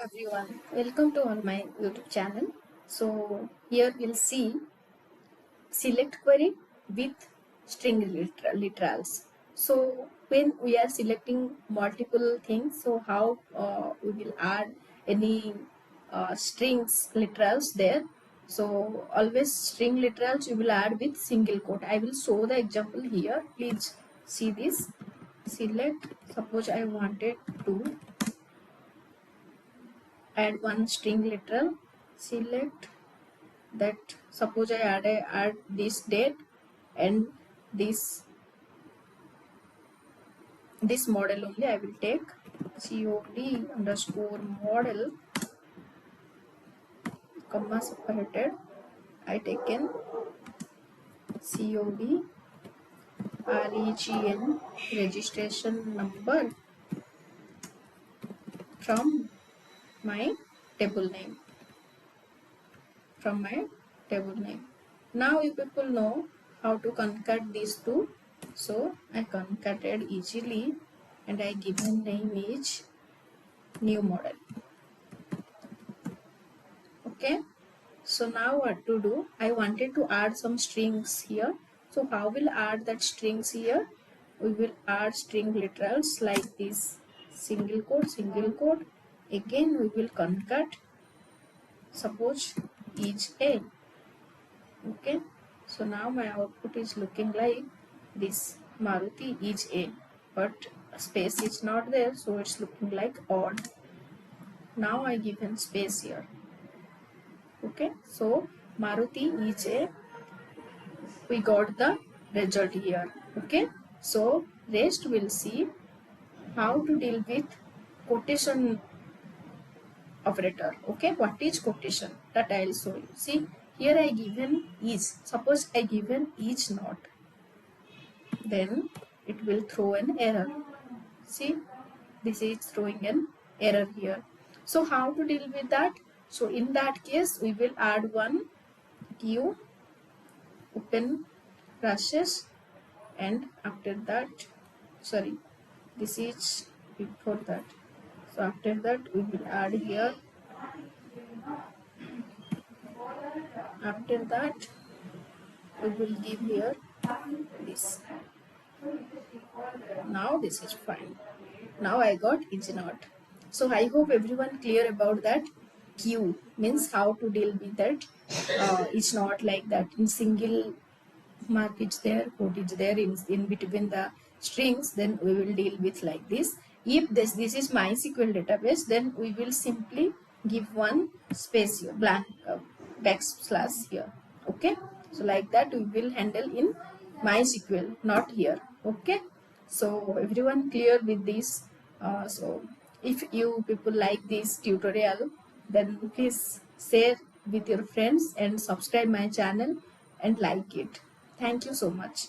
Everyone, welcome to on my YouTube channel. So here we'll see select query with string literals. So when we are selecting multiple things, so how we will add any strings literals there. So always string literals we will add with single quote. I will show the example here. Please see this. Select, suppose I wanted to add one string literal. Select that, suppose I add this date and this model only. I will take cod underscore model comma separated. I taken cod regn registration number from my table name. Now you people know how to concat these two. So I concated easily and I given name is new model. Okay. So now what to do? I wanted to add some strings here. So how will add that strings here? We will add string literals like this, single quote. Again we will concat. Suppose each a. Okay. So now my output is looking like this, Maruti is a, but space is not there, so it's looking like odd. Now I given space here. Okay, so Maruti is a, we got the result here. Okay, so rest we'll see how to deal with quotation operator. Okay, what is quotation? That I'll show you. See, here I given is. Suppose I given is not, then it will throw an error. See, this is throwing an error here. So how to deal with that? So in that case, we will add one queue open brushes, and after that, sorry, this is before that. So after that, we will add here. After that, we will give here this. Now this is fine. Now I got is not. So I hope everyone clear about that. Queue means how to deal with that. It's not like that in single mark is there, quote is there in between the strings, then we will deal with like this. If this is MySQL database, then we will simply give one space here, blank backslash here. Okay, so like that we will handle in MySQL, not here. Okay, so everyone clear with this. So if you people like this tutorial, then please share with your friends and subscribe my channel and like it. Thank you so much.